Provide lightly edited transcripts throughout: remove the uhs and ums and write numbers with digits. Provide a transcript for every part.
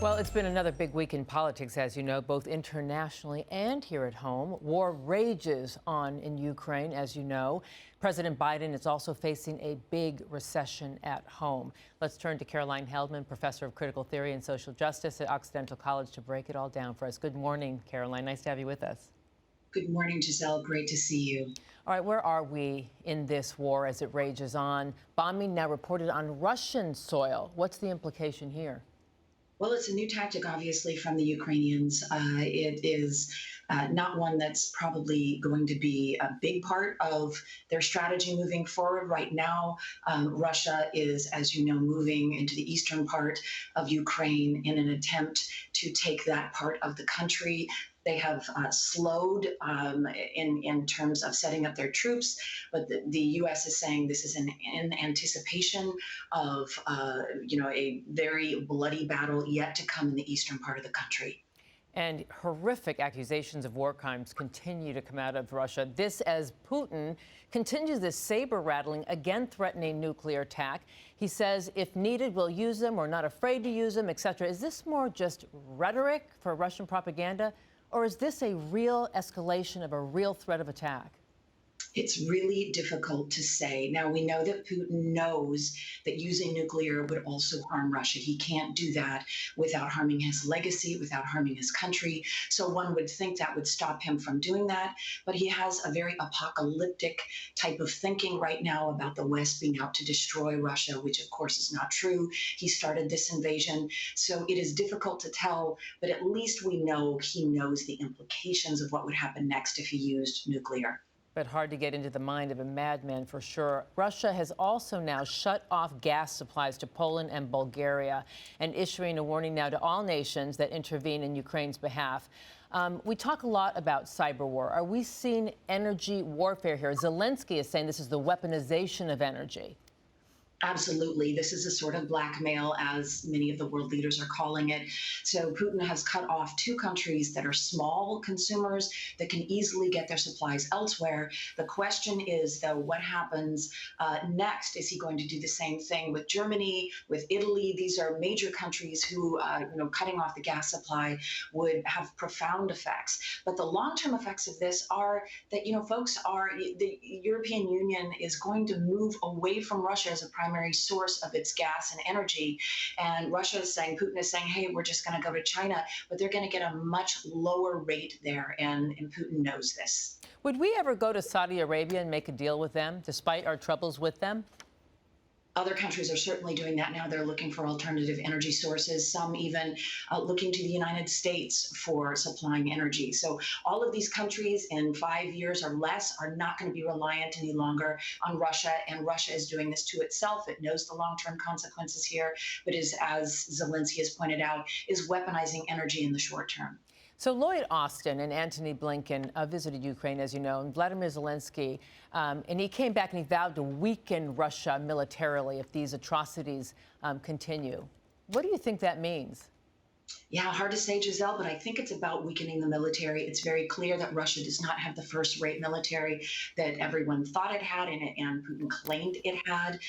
Well, it's been another big week in politics, as you know, both internationally and here at home. War rages on in Ukraine, as you know. President Biden is also facing a big recession at home. Let's turn to Caroline Heldman, professor of critical theory and social justice at Occidental College, to break it all down for us. Good morning, Caroline. Nice to have you with us. Good morning, Giselle. Great to see you. All right, where are we in this war as it rages on? Bombing now reported on Russian soil. What's the implication here? Well, it's a new tactic, obviously, from the Ukrainians. It is not one that's probably going to be a big part of their strategy moving forward. Right now, Russia is, as you know, moving into the eastern part of Ukraine in an attempt to take that part of the country. They have slowed in terms of setting up their troops, but the U.S. is saying this is in anticipation of a very bloody battle yet to come in the eastern part of the country. And horrific accusations of war crimes continue to come out of Russia. This as Putin continues this saber rattling, again threatening nuclear attack. He says if needed, we'll use them. We're not afraid to use them, etc. Is this more just rhetoric for Russian propaganda? Or is this a real escalation of a real threat of attack? It's really difficult to say. Now, we know that Putin knows that using nuclear would also harm Russia. He can't do that without harming his legacy, without harming his country. So one would think that would stop him from doing that. But he has a very apocalyptic type of thinking right now about the West being out to destroy Russia, which, of course, is not true. He started this invasion. So it is difficult to tell, but at least we know he knows the implications of what would happen next if he used nuclear. But hard to get into the mind of a madman for sure. Russia has also now shut off gas supplies to Poland and Bulgaria and issuing a warning now to all nations that intervene in Ukraine's behalf. We talk a lot about cyber war. Are we seeing energy warfare here? Zelensky is saying this is the weaponization of energy. Absolutely. This is a sort of blackmail, as many of the world leaders are calling it. So Putin has cut off two countries that are small consumers that can easily get their supplies elsewhere. The question is, though, what happens next? Is he going to do the same thing with Germany, with Italy? These are major countries who, cutting off the gas supply would have profound effects. But the long-term effects of this are that, the European Union is going to move away from Russia as a primary source of its gas and energy. And Russia is saying, Putin is saying, hey, we're just going to go to China, but they're going to get a much lower rate there. And Putin knows this. Would we ever go to Saudi Arabia and make a deal with them, despite our troubles with them? Other countries are certainly doing that now. They're looking for alternative energy sources, some even looking to the United States for supplying energy. So all of these countries in 5 years or less are not going to be reliant any longer on Russia. And Russia is doing this to itself. It knows the long-term consequences here, but is, as Zelensky has pointed out, is weaponizing energy in the short term. So Lloyd Austin and Antony Blinken visited Ukraine, as you know, and Vladimir Zelensky, and he came back and he vowed to weaken Russia militarily if these atrocities continue. What do you think that means? Yeah, hard to say, Giselle, but I think it's about weakening the military. It's very clear that Russia does not have the first-rate military that everyone thought it had and Putin claimed it had.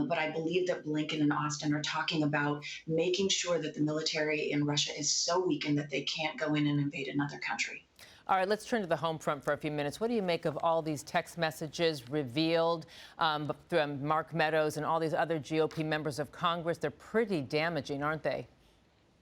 But I believe that Blinken and Austin are talking about making sure that the military in Russia is so weakened that they can't go in and invade another country. All right, let's turn to the home front for a few minutes. What do you make of all these text messages revealed from Mark Meadows and all these other GOP members of Congress? They're pretty damaging, aren't they?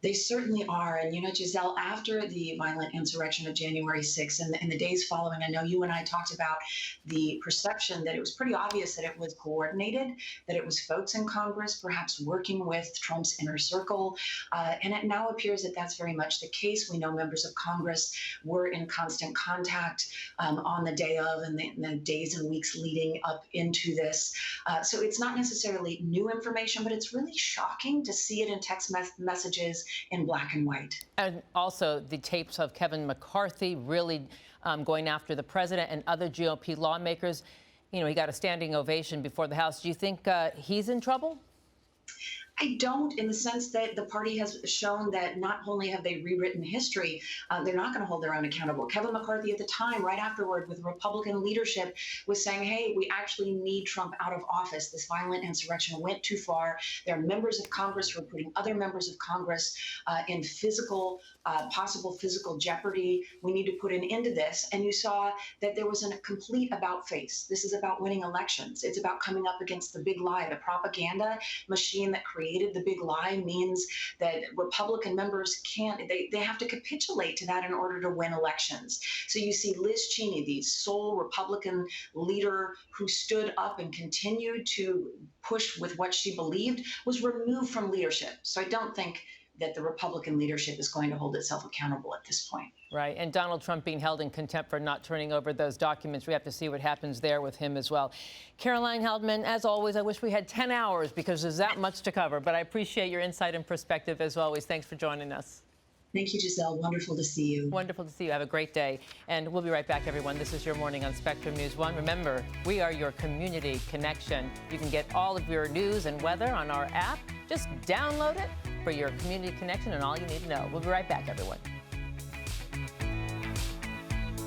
They certainly are. And, Giselle, after the violent insurrection of January 6th and the days following, I know you and I talked about the perception that it was pretty obvious that it was coordinated, that it was folks in Congress perhaps working with Trump's inner circle. And it now appears that that's very much the case. We know members of Congress were in constant contact on the day of and the days and weeks leading up into this. So it's not necessarily new information, but it's really shocking to see it in text messages in black and white. And also the tapes of Kevin McCarthy really going after the president and other GOP lawmakers. He got a standing ovation before the House. Do you think he's in trouble? I don't, in the sense that the party has shown that not only have they rewritten history, they're not going to hold their own accountable. Kevin McCarthy at the time, right afterward, with Republican leadership, was saying, hey, we actually need Trump out of office. This violent insurrection went too far. There are members of Congress who are putting other members of Congress in possible physical jeopardy. We need to put an end to this. And you saw that there was a complete about face. This is about winning elections. It's about coming up against the big lie. The propaganda machine that created the big lie means that Republican members they have to capitulate to that in order to win elections. So you see Liz Cheney, the sole Republican leader who stood up and continued to push with what she believed, was removed from leadership. So I don't think that the Republican leadership is going to hold itself accountable at this point. Right. And Donald Trump being held in contempt for not turning over those documents. We have to see what happens there with him as well. Caroline Heldman, as always, I wish we had 10 hours because there's that much to cover. But I appreciate your insight and perspective as always. Thanks for joining us. Thank you, Giselle. Wonderful to see you. Wonderful to see you. Have a great day. And we'll be right back, everyone. This is Your Morning on Spectrum News 1. Remember, we are your community connection. You can get all of your news and weather on our app. Just download it for your community connection and all you need to know. We'll be right back, everyone.